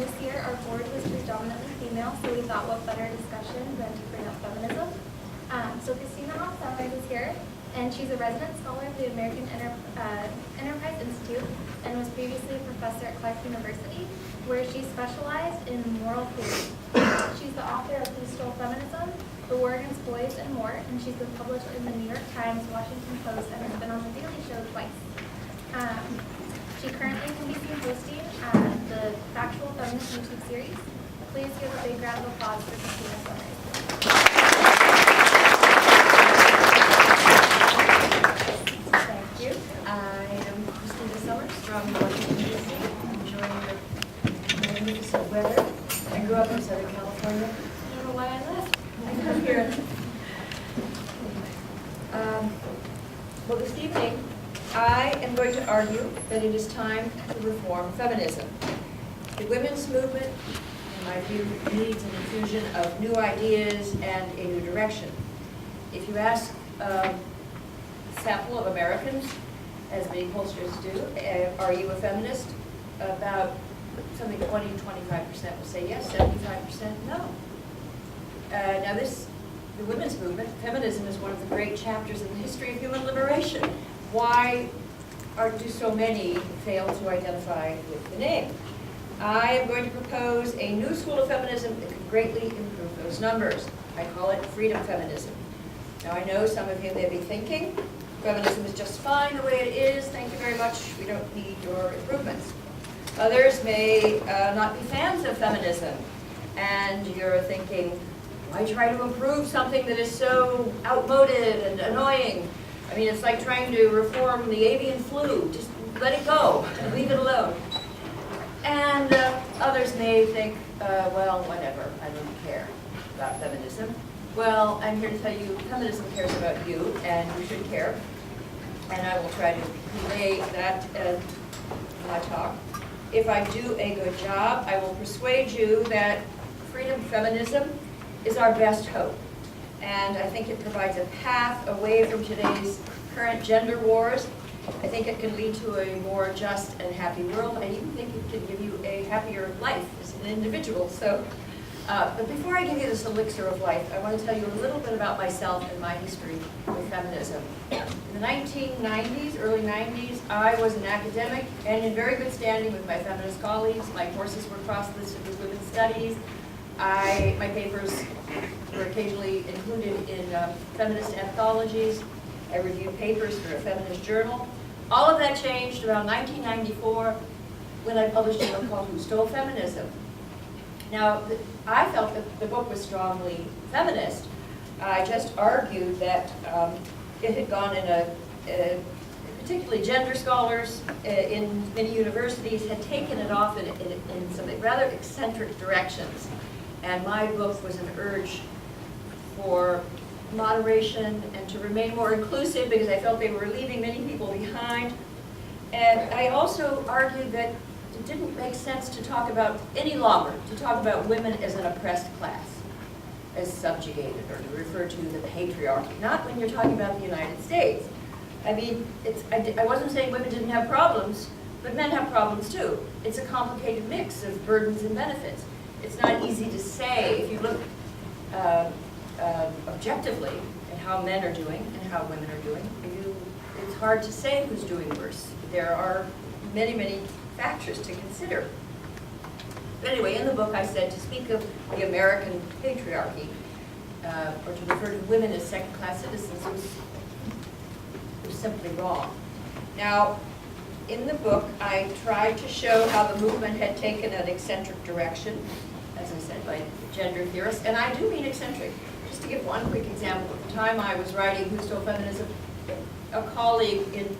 this year, our board was predominantly female, so we thought what better discussion than to bring up feminism. So Christina Hoff Sommers is here, and she's a resident scholar of the American Enterprise Institute and was previously a professor at Clark University, where she specialized in moral theory. She's the author of Who Stole Feminism, The War Against Boys, and more, and she's been published in the New York Times, Washington Post, and has been on The Daily Show twice. She currently can be seen hosting the Factual Feminist YouTube series. Please give a big round of applause for Christina Sommers. Thank you. I am Christina Sommers from Washington, D.C. enjoying the magnificent weather. I grew up in Southern California. I don't know why I left. I come here. Well, this evening, I am going to argue that it is time to reform feminism. The women's movement, in my view, needs an infusion of new ideas and a new direction. If you ask a sample of Americans, as many pollsters do, are you a feminist? About something 20-25% will say yes, 75% no. Now the women's movement, feminism, is one of the great chapters in the history of human liberation. Why do so many fail to identify with the name? I am going to propose a new school of feminism that can greatly improve those numbers. I call it freedom feminism. Now I know some of you may be thinking, feminism is just fine the way it is, thank you very much, we don't need your improvements. Others may not be fans of feminism, and you're thinking, why try to improve something that is so outmoded and annoying? I mean, it's like trying to reform the avian flu. Just let it go and leave it alone. And others may think, well, whatever, I don't care about feminism. Well, I'm here to tell you, feminism cares about you, and you should care. And I will try to relay that in my talk. If I do a good job, I will persuade you that freedom feminism is our best hope. And I think it provides a path away from today's current gender wars. I think it can lead to a more just and happy world. I even think it can give you a happier life as an individual. So, but before I give you this elixir of life, I want to tell you a little bit about myself and my history with feminism. In the 1990s, early 90s, I was an academic and in very good standing with my feminist colleagues. My courses were cross-listed with women's studies. My papers were occasionally included in feminist anthologies. I reviewed papers for a feminist journal. All of that changed around 1994 when I published a book called Who Stole Feminism. Now, I felt that the book was strongly feminist. I just argued that it had gone in particularly gender scholars in many universities had taken it off in some rather eccentric directions. And my book was an urge for moderation and to remain more inclusive because I felt they were leaving many people behind. And I also argued that it didn't make sense to talk about any longer, to talk about women as an oppressed class, as subjugated, or to refer to the patriarchy, not when you're talking about the United States. I mean, I wasn't saying women didn't have problems, but men have problems too. It's a complicated mix of burdens and benefits. It's not easy to say if you look objectively at how men are doing and how women are doing. It's hard to say who's doing worse. There are many, many factors to consider. But anyway, in the book I said to speak of the American patriarchy, or to refer to women as second-class citizens was simply wrong. Now, in the book, I tried to show how the movement had taken an eccentric direction, as I said, by gender theorists, and I do mean eccentric. Just to give one quick example, at the time I was writing Who Stole Feminism, a colleague in,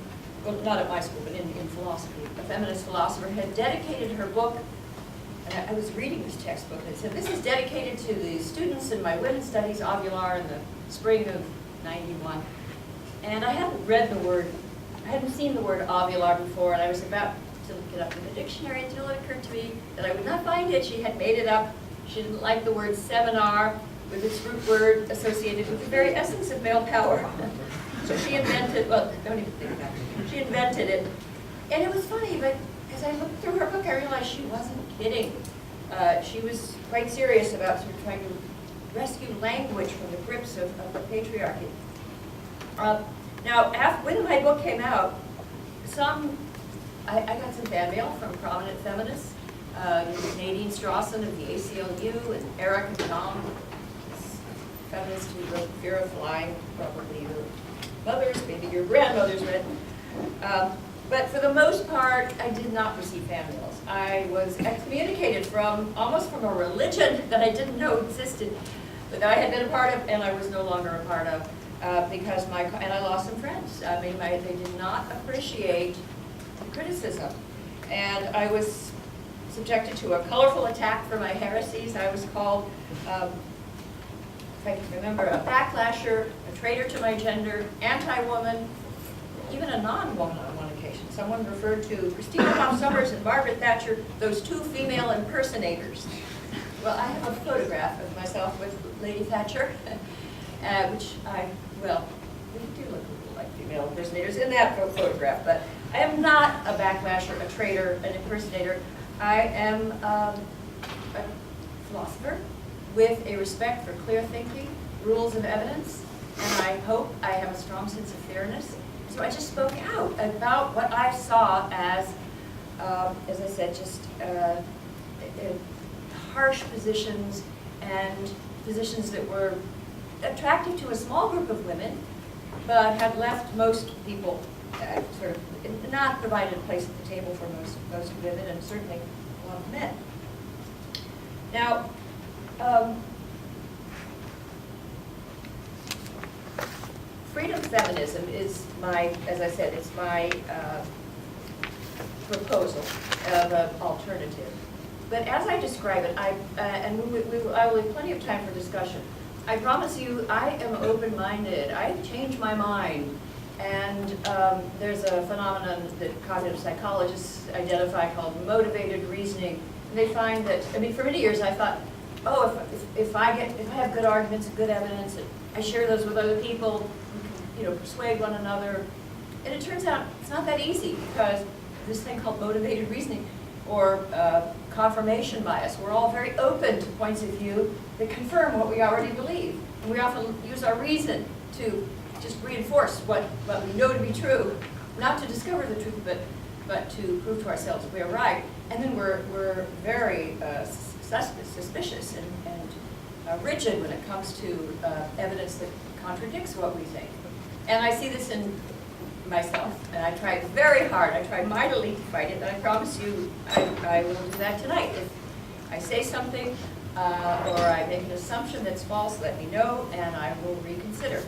well, not at my school, but in philosophy, a feminist philosopher, had dedicated her book, and I was reading this textbook, and it said, this is dedicated to the students in my women's studies ovular in the spring of '91. And I hadn't seen the word ovular before, and I was about to look it up in the dictionary until it occurred to me that I would not find it. She had made it up. She didn't like the word seminar with its root word associated with the very essence of male power. So she invented, well, don't even think about it. She invented it. And it was funny, but as I looked through her book, I realized she wasn't kidding. she was quite serious about sort of trying to rescue language from the grips of the patriarchy. Now, when my book came out, I got some fan mail from prominent feminists, Nadine Strawson of the ACLU, and Eric and Tom, feminists who wrote Fear of Flying, probably your mothers, maybe your grandmothers read. But for the most part, I did not receive fan mails. I was excommunicated almost from a religion that I didn't know existed, but that I had been a part of and I was no longer a part of, because and I lost some friends. I mean, they did not appreciate the criticism. And I was subjected to a colorful attack for my heresies. I was called, if I can remember, a backlasher, a traitor to my gender, anti-woman, even a non-woman on one occasion. Someone referred to Christina Hoff Sommers and Margaret Thatcher, those two female impersonators. Well, I have a photograph of myself with Lady Thatcher, which we do look a little like female impersonators in that photograph, but I am not a backlasher, a traitor, an impersonator. I am a philosopher with a respect for clear thinking, rules of evidence, and I hope I have a strong sense of fairness. So I just spoke out about what I saw as I said, just harsh positions and positions that were attractive to a small group of women, but had left most people sort of not provided a place at the table for most women, and certainly a lot of men. Now, freedom feminism is as I said, it's my proposal of an alternative. But as I describe it, I will have plenty of time for discussion. I promise you, I am open-minded. I've changed my mind. And there's a phenomenon that cognitive psychologists identify called motivated reasoning. And they find that, I mean, for many years I thought, oh, if I have good arguments and good evidence, and I share those with other people, we can, persuade one another. And it turns out it's not that easy, because this thing called motivated reasoning, or confirmation bias, we're all very open to points of view that confirm what we already believe. And we often use our reason to just reinforce what we know to be true, not to discover the truth, but to prove to ourselves we are right. And then we're very suspicious and rigid when it comes to evidence that contradicts what we think. And I see this in myself, and I try very hard, I try mightily to fight it, and I promise you I will do that tonight. If I say something or I make an assumption that's false, let me know, and I will reconsider.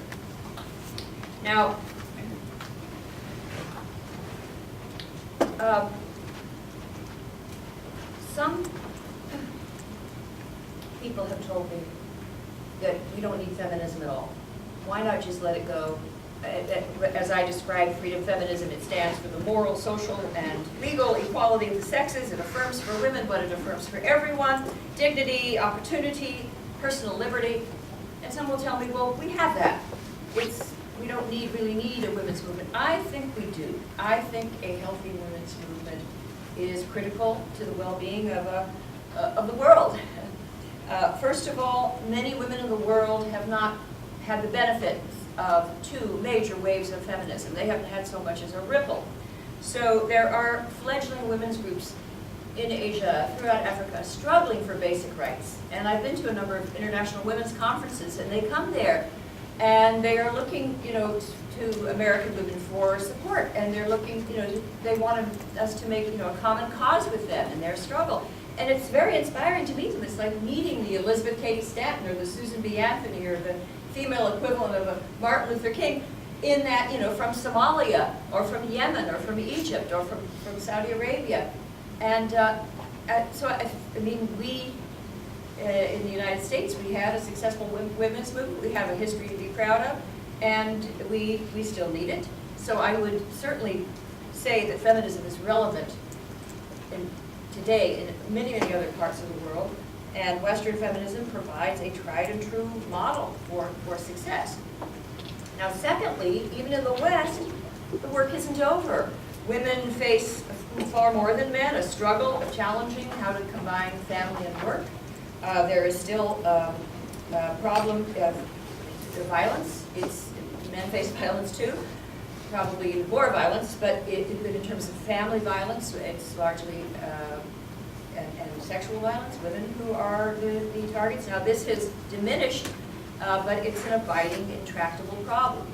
Now, some people have told me that we don't need feminism at all. Why not just let it go? As I describe freedom feminism, it stands for the moral, social, and legal equality of the sexes. It affirms for women what it affirms for everyone: dignity, opportunity, personal liberty. And some will tell me, well, we have that. We don't really need a women's movement. I think we do. I think a healthy women's movement is critical to the well-being of the world. First of all, many women in the world have not had the benefit of two major waves of feminism. They haven't had so much as a ripple. So there are fledgling women's groups in Asia, throughout Africa, struggling for basic rights. And I've been to a number of international women's conferences, and they come there and they are looking, to American women for support, and they're looking, they want us to make, a common cause with them in their struggle. And it's very inspiring to meet them. It's like meeting the Elizabeth Cady Stanton or the Susan B. Anthony or the female equivalent of a Martin Luther King in that, from Somalia or from Yemen or from Egypt or from Saudi Arabia. And we in the United States, we had a successful women's movement. We have a history to be proud of, and we still need it. So I would certainly say that feminism is relevant today in many, many other parts of the world, and Western feminism provides a tried and true model for success. Now, secondly, even in the West, the work isn't over. Women face far more than men a struggle of challenging how to combine family and work. There is still a problem of violence. Men face violence too, probably more violence, but in terms of family violence, it's largely and sexual violence, women who are the targets. Now this has diminished, but it's an abiding, intractable problem.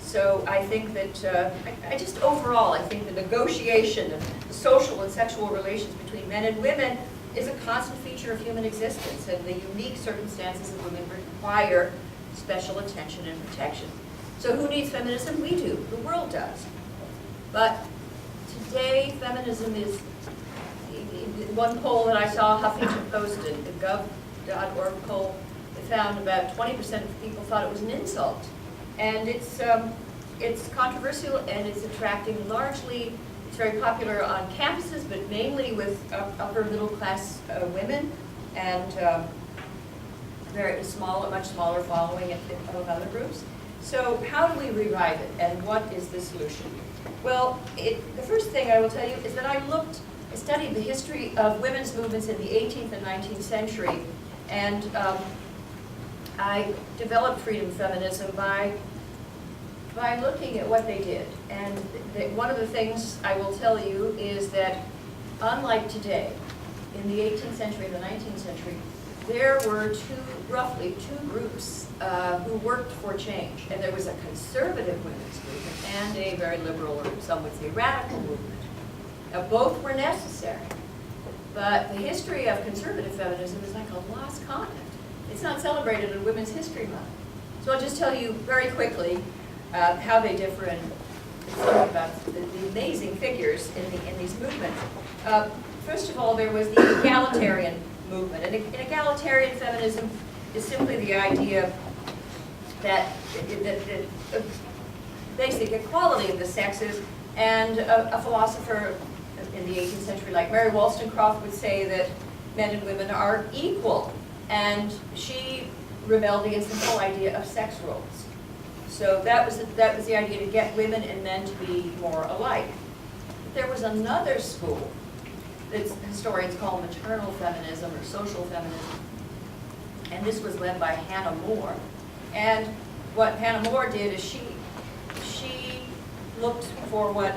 So I think that, I just overall, I think the negotiation of the social and sexual relations between men and women is a constant feature of human existence, and the unique circumstances of women require special attention and protection. So who needs feminism? We do. The world does. But today, feminism is, one poll that I saw, Huffington Post, the gov.org poll, they found about 20% of people thought it was an insult. And it's controversial, and it's attracting largely, it's very popular on campuses, but mainly with upper middle class women, and very small, much smaller following of other groups. So how do we revive it, and what is the solution? Well, the first thing I will tell you is that I studied the history of women's movements in the 18th and 19th century, and I developed freedom feminism by looking at what they did. And one of the things I will tell you is that, unlike today, in the 18th century and the 19th century, there were roughly two groups who worked for change. And there was a conservative women's movement and a very liberal, or some would say radical movement. Now, both were necessary. But the history of conservative feminism is like a lost continent. It's not celebrated in Women's History Month. So I'll just tell you very quickly how they differ and talk about the amazing figures in these movements. First of all, there was the egalitarian movement. And egalitarian feminism is simply the idea that basic equality of the sexes, and a philosopher in the 18th century like Mary Wollstonecraft would say that men and women are equal, and she rebelled against the whole idea of sex roles. So that was the idea, to get women and men to be more alike. But there was another school that historians call maternal feminism or social feminism, and this was led by Hannah More. And what Hannah More did is she looked for what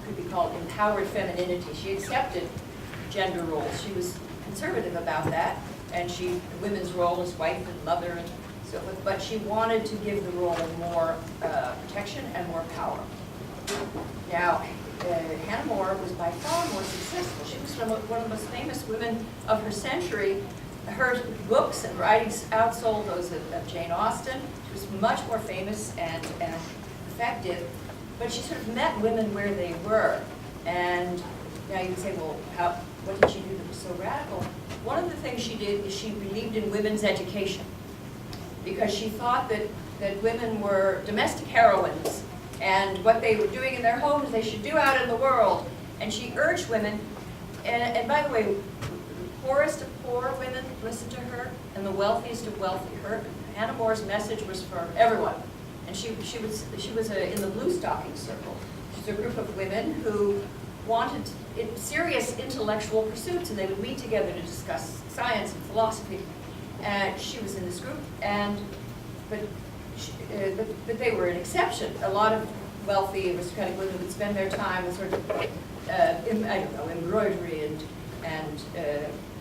could be called empowered femininity. She accepted gender roles. She was conservative about that, and the women's role as wife and mother and so forth, but she wanted to give the role more protection and more power. Now, Hannah More was by far more successful. She was one of the most famous women of her century. Her books and writings outsold those of Jane Austen. She was much more famous and effective, but she sort of met women where they were. And now you can say, well, what did she do that was so radical? One of the things she did is she believed in women's education, because she thought that women were domestic heroines, and what they were doing in their homes they should do out in the world. And she urged women, and by the way, poorest of poor women listened to her, and the wealthiest of wealthy. Hannah More's message was for everyone. And she was in the Blue Stocking Circle. She's a group of women who wanted serious intellectual pursuits, and they would meet together to discuss science and philosophy. And she was in this group, but they were an exception. A lot of wealthy aristocratic women would spend their time with sort of embroidery and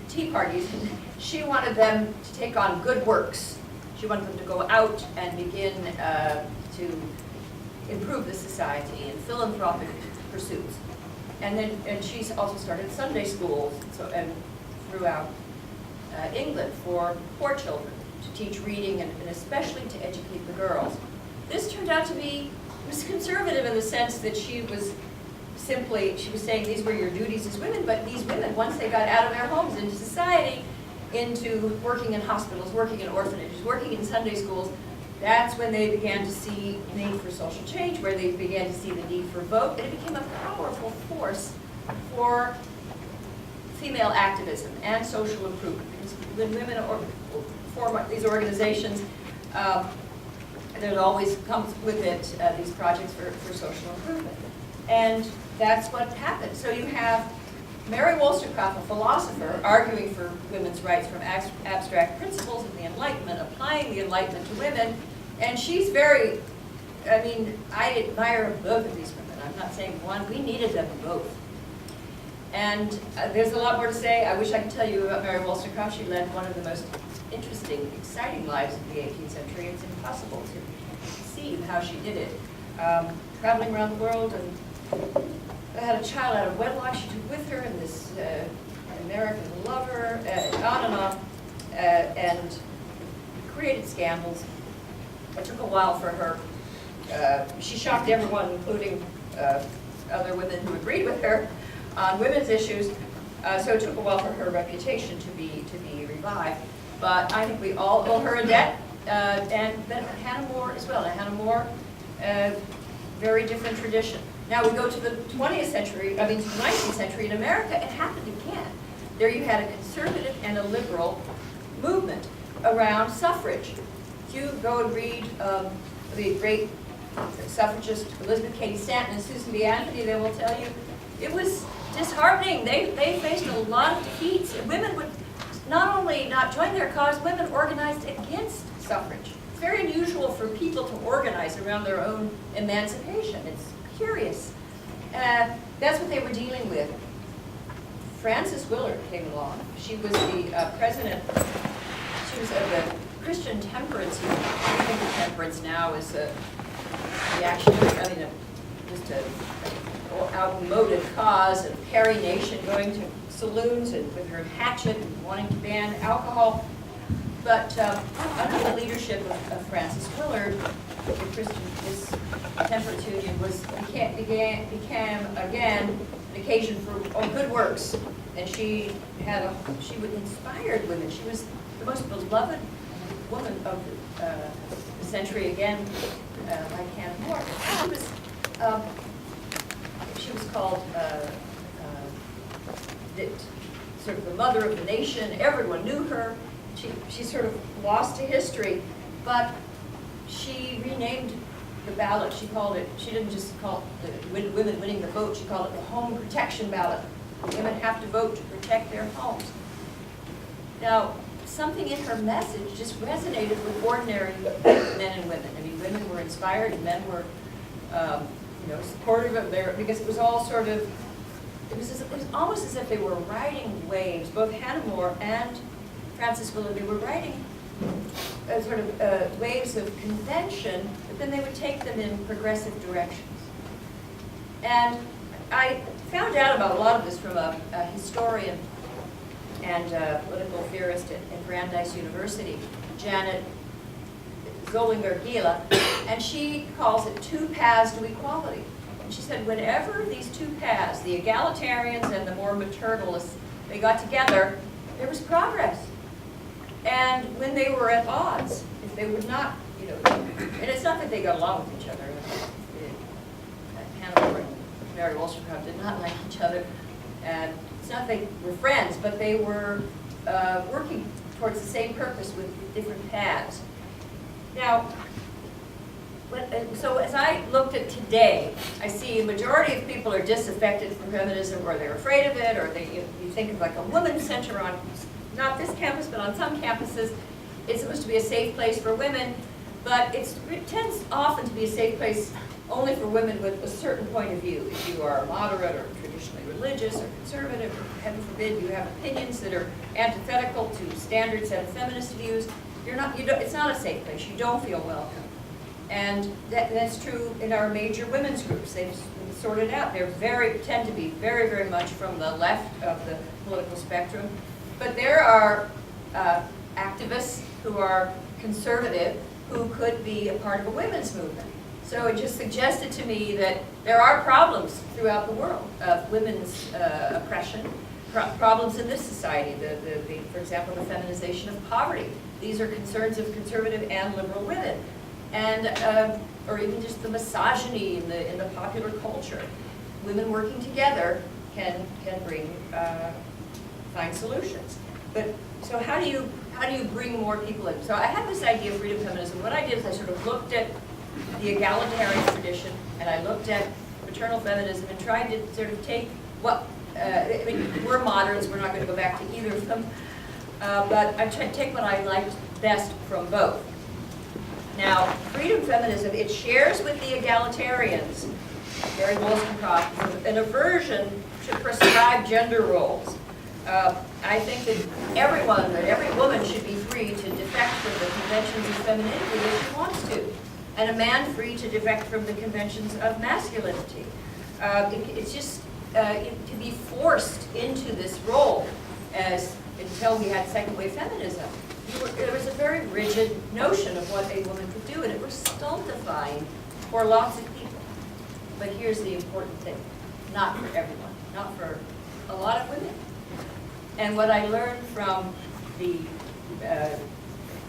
tea parties. She wanted them to take on good works. She wanted them to go out and begin to improve the society in philanthropic pursuits. And she also started Sunday schools throughout England for poor children, to teach reading and especially to educate the girls. This turned out to be conservative in the sense that she was saying these were your duties as women, but these women, once they got out of their homes into society, into working in hospitals, working in orphanages, working in Sunday schools, that's when they began to see the need for social change, where they began to see the need for vote, and it became a powerful force for female activism and social improvement. Because when women form these organizations, there always comes with it these projects for social improvement. And that's what happened. So you have Mary Wollstonecraft, a philosopher, arguing for women's rights from abstract principles of the Enlightenment, applying the Enlightenment to women, and she's very, I mean, I admire both of these women. I'm not saying one, we needed them both. And there's a lot more to say. I wish I could tell you about Mary Wollstonecraft. She led one of the most interesting, exciting lives of the 18th century. It's impossible to conceive how she did it. Traveling around the world, and had a child out of wedlock she took with her, and this American lover, on and on, and created scandals. It took a while for her. She shocked everyone, including other women who agreed with her on women's issues. So it took a while for her reputation to be revived. But I think we all owe her a debt, and then Hannah More as well. Now, Hannah More, very different tradition. Now we go to the 20th century, I mean to the 19th century in America, it happened again. There you had a conservative and a liberal movement around suffrage. If you go and read the great suffragist Elizabeth Cady Stanton and Susan B. Anthony, they will tell you it was disheartening. They faced a lot of defeats. Women would not only not join their cause, women organized against suffrage. It's very unusual for people to organize around their own emancipation. It's curious. That's what they were dealing with. Frances Willard came along. She was the president, she was of the Christian temperance movement. I think of temperance now as a reactionary, I mean, just an outmoded cause of Carrie Nation going to saloons and with her hatchet and wanting to ban alcohol. But under the leadership of Frances Willard, the Christian, this temperance union became again an occasion for good works, and she would inspired women. She was the most beloved woman of the century again, like Hannah More. She was called sort of the mother of the nation. Everyone knew her. She sort of lost to history, but she renamed the ballot. She called it, she didn't just call it the women winning the vote, she called it the home protection ballot. Women have to vote to protect their homes. Now, something in her message just resonated with ordinary men and women. I mean, women were inspired and men were, supportive of their, because it was all sort of, it was almost as if they were riding waves. Both Hannah More and Frances Willard, they were riding waves of convention, but then they would take them in progressive directions. And I found out about a lot of this from a historian and political theorist at Brandeis University, Janet Zollinger-Gila, and she calls it two paths to equality. And she said whenever these two paths, the egalitarians and the more maternalists, they got together, there was progress. And when they were at odds, if they would not, and it's not that they got along with each other. Hannah More and Mary Wollstonecraft did not like each other. And it's not that they were friends, but they were working towards the same purpose with different paths. Now, so as I looked at today, I see a majority of people are disaffected from feminism, or they're afraid of it, or you think of like a women's center on, not this campus, but on some campuses. It's supposed to be a safe place for women, but it tends often to be a safe place only for women with a certain point of view. If you are moderate or traditionally religious or conservative, or heaven forbid you have opinions that are antithetical to standard set of feminist views, it's not a safe place. You don't feel welcome. And that's true in our major women's groups. They've sorted out. They tend to be very, very much from the left of the political spectrum. But there are activists who are conservative who could be a part of a women's movement. So it just suggested to me that there are problems throughout the world of women's oppression, problems in this society, for example, the feminization of poverty. These are concerns of conservative and liberal women. And, or even just the misogyny in the popular culture. Women working together can find solutions. But so how do you bring more people in? So I had this idea of freedom feminism. What I did is I sort of looked at the egalitarian tradition, and I looked at maternal feminism and tried to sort of take what, I mean, we're moderns, we're not going to go back to either of them, but I tried to take what I liked best from both. Now, freedom feminism, it shares with the egalitarians, Mary Wollstonecraft, an aversion to prescribed gender roles. I think that every woman should be free to defect from the conventions of femininity if she wants to, and a man free to defect from the conventions of masculinity. It's just to be forced into this role until we had second wave feminism. There was a very rigid notion of what a woman could do, and it was stultifying for lots of people. But here's the important thing: not for everyone, not for a lot of women. And what I learned from the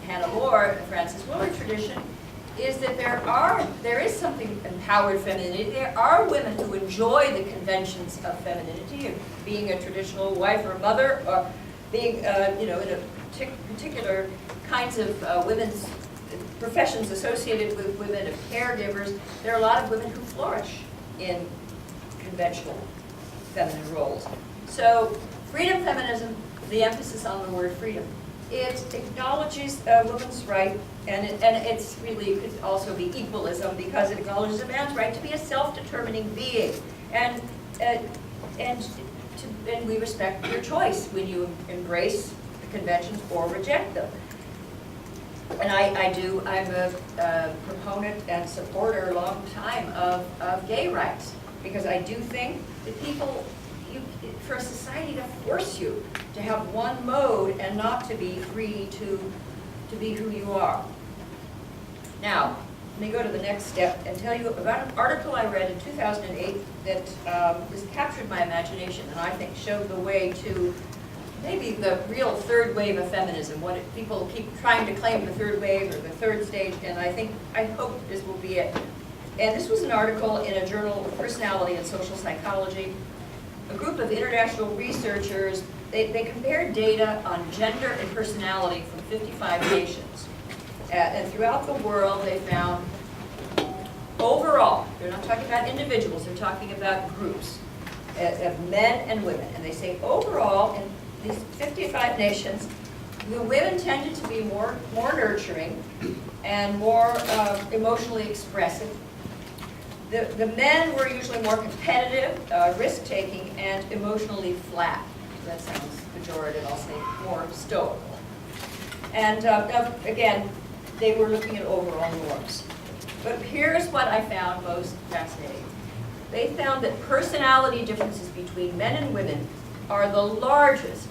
Hannah More, Frances Willard tradition, is that there is something empowered femininity. There are women who enjoy the conventions of femininity, of being a traditional wife or mother, or being, in a particular kinds of women's professions associated with women, of caregivers. There are a lot of women who flourish in conventional feminine roles. So freedom feminism, the emphasis on the word freedom, it acknowledges a woman's right, and it's really, it could also be equalism, because it acknowledges a man's right to be a self-determining being, and we respect your choice when you embrace the conventions or reject them. And I'm a proponent and supporter a long time of gay rights, because I do think that for a society to force you to have one mode and not to be free to be who you are. Now, let me go to the next step and tell you about an article I read in 2008 that captured my imagination, and I think showed the way to maybe the real third wave of feminism. People keep trying to claim the third wave or the third stage, and I hope this will be it. And this was an article in a journal of Personality and Social Psychology. A group of international researchers, they compared data on gender and personality from 55 nations. And throughout the world, they found overall, they're not talking about individuals, they're talking about groups of men and women. And they say overall, in these 55 nations, the women tended to be more nurturing and more emotionally expressive. The men were usually more competitive, risk-taking, and emotionally flat. That sounds pejorative, I'll say more stoical. And again, they were looking at overall norms. But here's what I found most fascinating. They found that personality differences between men and women are the largest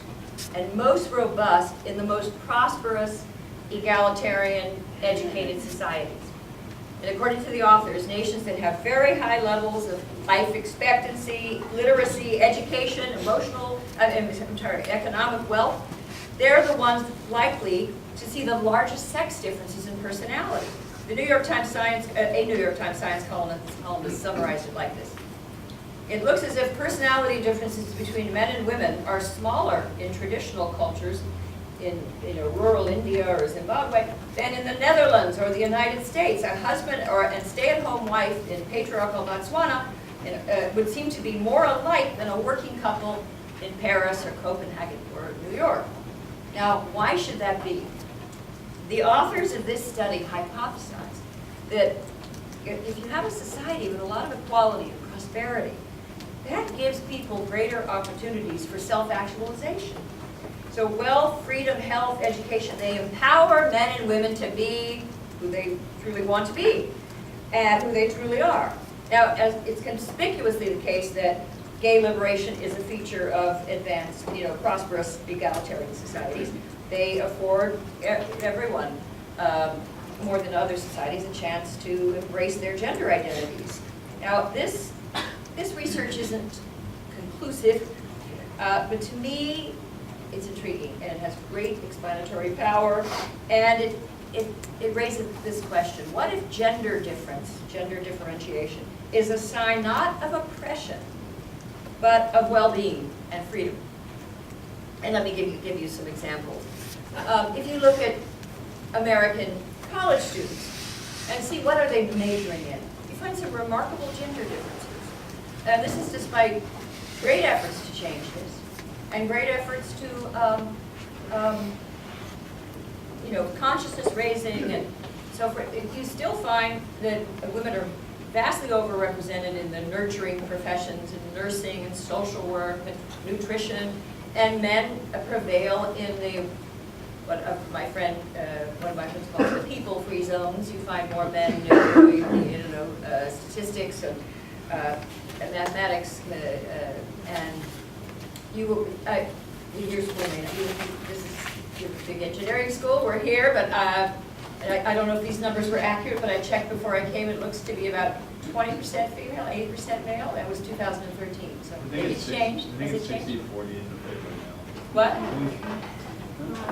and most robust in the most prosperous, egalitarian, educated societies. And according to the authors, nations that have very high levels of life expectancy, literacy, education, economic wealth, they're the ones likely to see the largest sex differences in personality. The New York Times a New York Times Science columnist summarized it like this: it looks as if personality differences between men and women are smaller in traditional cultures, in rural India or Zimbabwe, than in the Netherlands or the United States. A husband and stay-at-home wife in patriarchal Botswana would seem to be more alike than a working couple in Paris or Copenhagen or New York. Now, why should that be? The authors of this study hypothesize that if you have a society with a lot of equality and prosperity, that gives people greater opportunities for self-actualization. So wealth, freedom, health, education, they empower men and women to be who they truly want to be and who they truly are. Now, as it's conspicuously the case that gay liberation is a feature of advanced, prosperous egalitarian societies. They afford everyone, more than other societies, a chance to embrace their gender identities. Now, this research isn't conclusive, but to me, it's intriguing, and it has great explanatory power, and it raises this question: what if gender differentiation, is a sign not of oppression, but of well-being and freedom? And let me give you some examples. If you look at American college students and see what are they majoring in, you find some remarkable gender differences. and this is despite great efforts to change this, and great efforts to, consciousness raising and so forth, you still find that women are vastly overrepresented in the nurturing professions, in nursing and social work and nutrition, and men prevail in the, one of my friends calls the people-free zones. You find more men doing, statistics and mathematics, and your school may not. This is your big engineering school. We're here, but I don't know if these numbers were accurate, but I checked before I came. It looks to be about 20% female, 80% male. That was 2013. So maybe it's changed. I think it's 60-40 in the paper now. What?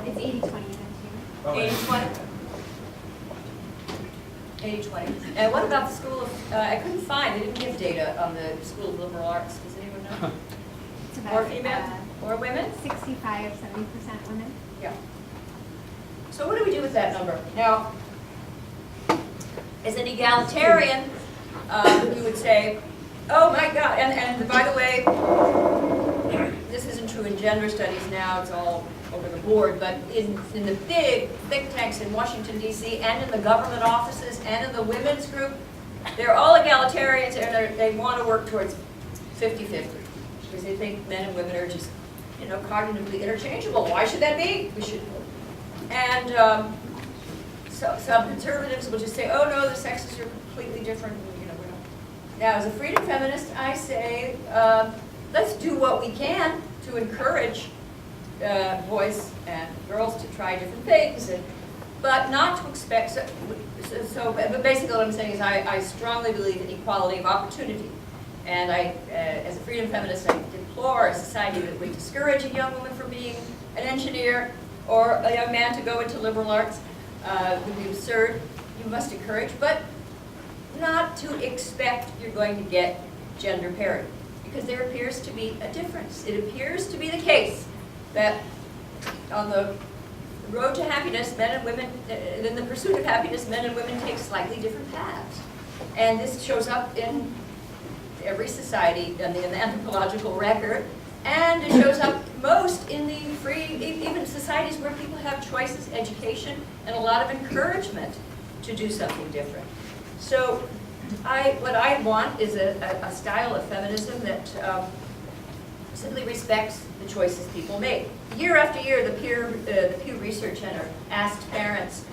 It's 80-20 then too. 80-20. 80-20. And what about the School of, I couldn't find, they didn't give data on the School of Liberal Arts. Does anyone know? It's More about female? More women? 65-70% women. Yeah. So what do we do with that number? Now, as an egalitarian, you would say, oh my God, and by the way, this isn't true in gender studies now, it's all over the board, but in the big think tanks in Washington, D.C., and in the government offices, and in the women's group, they're all egalitarians, and they want to work towards 50-50, because they think men and women are just, cognitively interchangeable. Why should that be? We should. And so some conservatives will just say, oh no, the sexes are completely different. Now, as a freedom feminist, I say, let's do what we can to encourage boys and girls to try different things, but not to expect, but basically what I'm saying is I strongly believe in equality of opportunity. And as a freedom feminist, I deplore a society that would discourage a young woman from being an engineer or a young man to go into liberal arts. It would be absurd. You must encourage, but not to expect you're going to get gender parity, because there appears to be a difference. It appears to be the case that on the road to happiness, men and women, in the pursuit of happiness, men and women take slightly different paths. And this shows up in every society, in the anthropological record, and it shows up most in the free, even societies where people have choices, education, and a lot of encouragement to do something different. So what I want is a style of feminism that simply respects the choices people make. Year after year, the Pew Research Center asked parents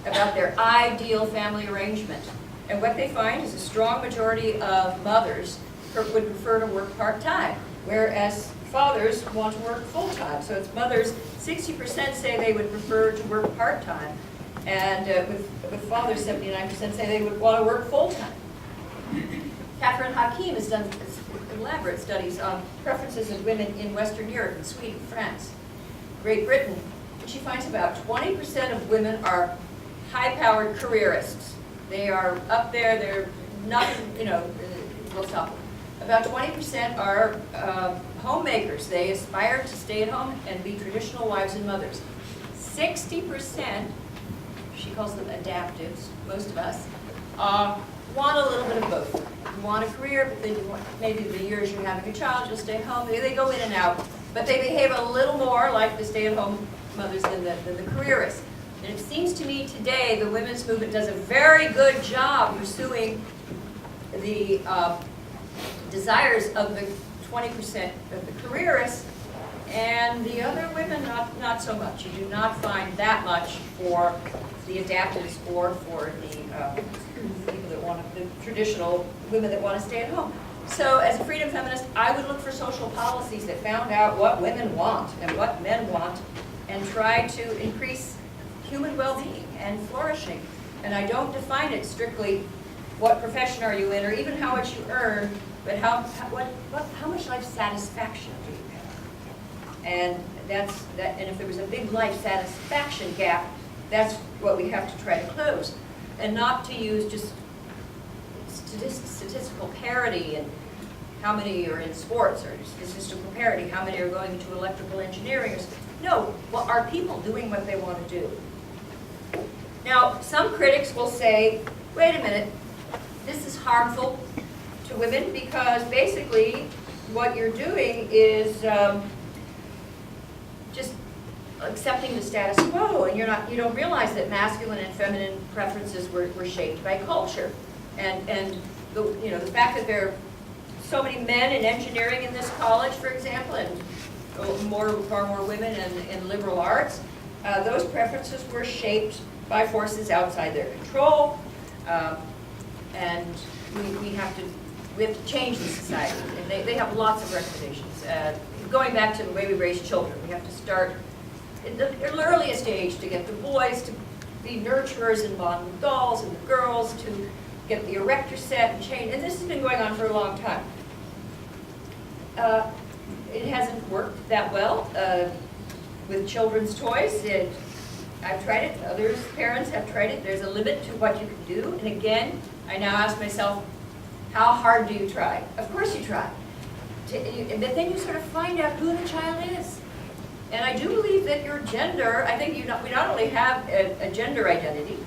about their ideal family arrangement. And what they find is a strong majority of mothers would prefer to work part-time, whereas fathers want to work full-time. So it's mothers, 60% say they would prefer to work part-time, and with fathers, 79% say they would want to work full-time. Catherine Hakim has done elaborate studies on preferences of women in Western Europe, in Sweden, France, Great Britain, and she finds about 20% of women are high-powered careerists. They are up there, they're not, we'll stop. About 20% are homemakers. They aspire to stay at home and be traditional wives and mothers. 60%, she calls them adaptives, most of us, want a little bit of both. You want a career, but then you want, maybe the years you're having a child, you'll stay home. They go in and out, but they behave a little more like the stay-at-home mothers than the careerists. And it seems to me today the women's movement does a very good job pursuing the desires of the 20% of the careerists, and the other women not so much. You do not find that much for the adaptives or for the people that want the traditional women that want to stay at home. So as a freedom feminist, I would look for social policies that found out what women want and what men want and try to increase human well-being and flourishing. And I don't define it strictly what profession are you in or even how much you earn, but how much life satisfaction do you have? And and if there was a big life satisfaction gap, that's what we have to try to close. And not to use just statistical parity and how many are in sports, or statistical parity, how many are going into electrical engineering. No, well, are people doing what they want to do? Now, some critics will say, wait a minute, this is harmful to women because basically what you're doing is just accepting the status quo, and you don't realize that masculine and feminine preferences were shaped by culture. And the fact that there are so many men in engineering in this college, for example, and far more women in liberal arts, those preferences were shaped by forces outside their control, and we have to change the society. And they have lots of recommendations. Going back to the way we raise children, we have to start in the earliest age to get the boys to be nurturers and bond with dolls, and the girls to get the erector set and chain. And this has been going on for a long time. It hasn't worked that well with children's toys. I've tried it, others, parents have tried it. There's a limit to what you can do. And again, I now ask myself, how hard do you try? Of course you try. But then you sort of find out who the child is. And I do believe that your gender, I think we not only have a gender identity,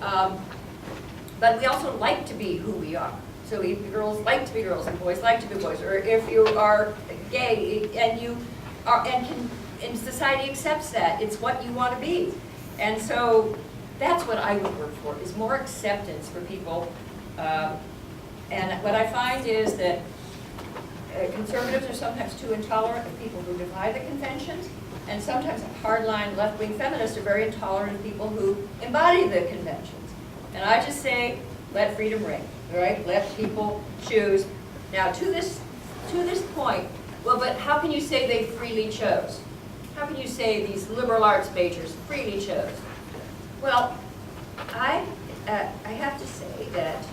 but we also like to be who we are. So if girls like to be girls and boys like to be boys, or if you are gay and society accepts that, it's what you want to be. And so that's what I would work for, is more acceptance for people. And what I find is that conservatives are sometimes too intolerant of people who defy the conventions, and sometimes hardline left-wing feminists are very intolerant of people who embody the conventions. And I just say, let freedom ring, right? Let people choose. Now, to this point, well, but how can you say they freely chose? How can you say these liberal arts majors freely chose? Well, I have to say that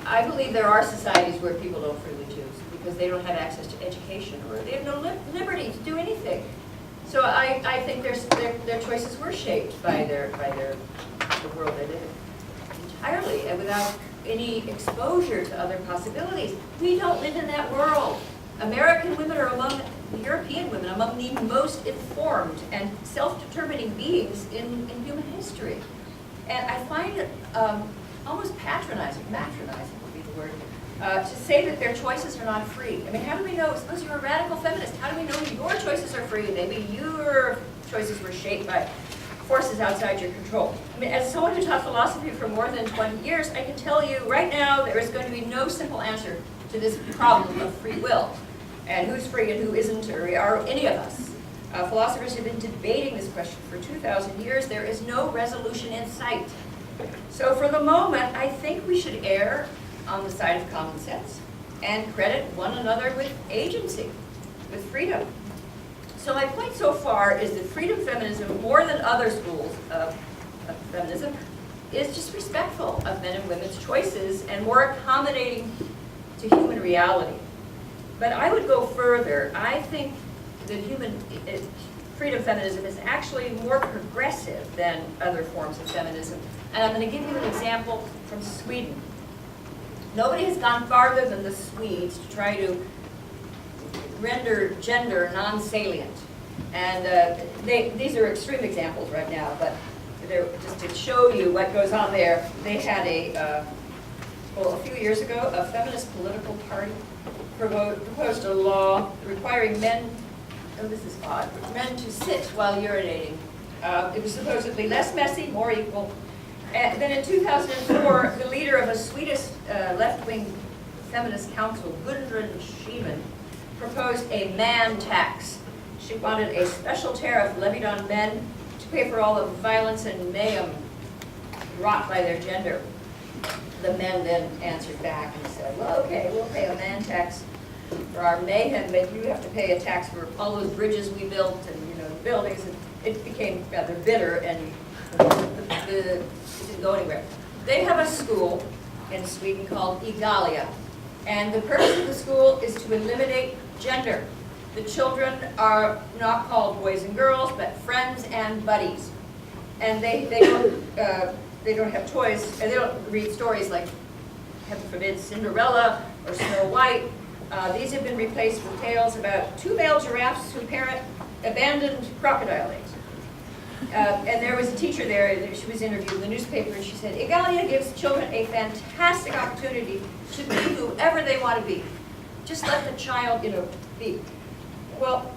I believe there are societies where people don't freely choose because they don't have access to education or they have no liberty to do anything. So I think their choices were shaped by the world they live in entirely, and without any exposure to other possibilities. We don't live in that world. American women are among European women among the most informed and self-determining beings in human history. And I find it almost patronizing would be the word, to say that their choices are not free. I mean, how do we know, suppose you're a radical feminist, how do we know your choices are free? Maybe your choices were shaped by forces outside your control. I mean, as someone who taught philosophy for more than 20 years, I can tell you right now there is going to be no simple answer to this problem of free will, and who's free and who isn't, or are any of us. Philosophers have been debating this question for 2,000 years. There is no resolution in sight. So for the moment, I think we should err on the side of common sense and credit one another with agency, with freedom. So my point so far is that freedom feminism, more than other schools of feminism, is just respectful of men and women's choices and more accommodating to human reality. But I would go further. I think that freedom feminism is actually more progressive than other forms of feminism. And I'm going to give you an example from Sweden. Nobody has gone farther than the Swedes to try to render gender non-salient. And these are extreme examples right now, but they're just to show you what goes on there. They had a few years ago, a feminist political party proposed a law requiring men, oh, this is odd, men to sit while urinating. It was supposedly less messy, more equal. And then in 2004, the leader of a Swedish left-wing feminist council, Gudrun Schyman, proposed a man tax. She wanted a special tariff levied on men to pay for all the violence and mayhem wrought by their gender. The men then answered back and said, well, okay, we'll pay a man tax for our mayhem, but you have to pay a tax for all those bridges we built and the buildings. And it became rather bitter, and it didn't go anywhere. They have a school in Sweden called Igalia, and the purpose of the school is to eliminate gender. The children are not called boys and girls, but friends and buddies. And they don't have toys, and they don't read stories like, heaven forbid, Cinderella or Snow White. These have been replaced with tales about two male giraffes who parent abandoned crocodile eggs. And there was a teacher there, and she was interviewed in the newspaper, and she said, Igalia gives children a fantastic opportunity to be whoever they want to be. Just let the child, be. Well,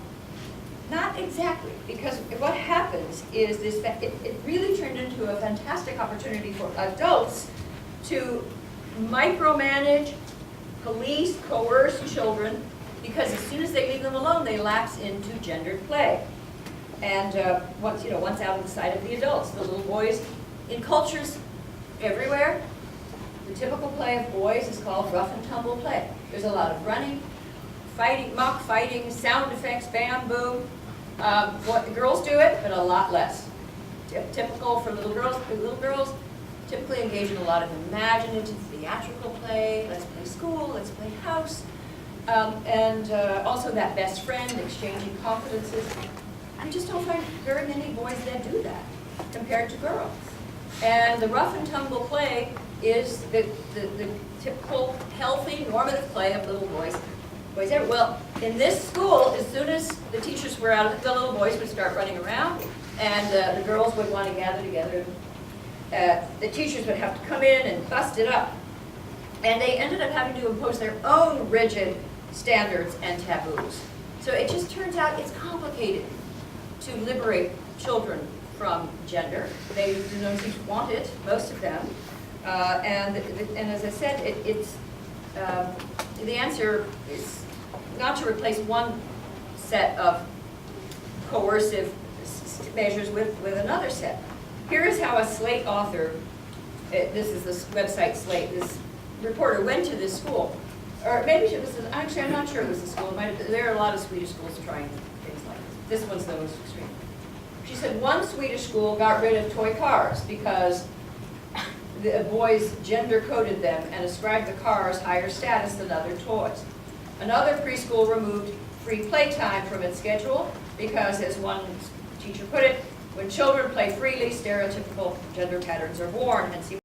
not exactly, because what happens is this, it really turned into a fantastic opportunity for adults to micromanage, police, coerce children, because as soon as they leave them alone, they lapse into gendered play. And once out of the sight of the adults, the little boys, in cultures everywhere, the typical play of boys is called rough and tumble play. There's a lot of running, fighting, mock fighting, sound effects, bam, boom. Girls do it, but a lot less. Typical for little girls typically engage in a lot of imaginative, theatrical play. Let's play school, let's play house. And also that best friend, exchanging confidences. You just don't find very many boys that do that compared to girls. And the rough and tumble play is the typical healthy, normative play of little boys. Well, in this school, as soon as the teachers were out, the little boys would start running around, and the girls would want to gather together. The teachers would have to come in and bust it up. And they ended up having to impose their own rigid standards and taboos. So it just turns out it's complicated to liberate children from gender. They don't seem to want it, most of them. And as I said, the answer is not to replace one set of coercive measures with another set. Here is how a Slate author, this is the website Slate, this reporter went to this school. Or maybe it was, actually I'm not sure it was a school. There are a lot of Swedish schools trying things like this. This one's the most extreme. She said one Swedish school got rid of toy cars because the boys gender-coded them and ascribed the cars higher status than other toys. Another preschool removed free playtime from its schedule because, as one teacher put it, when children play freely, stereotypical gender patterns are born. And see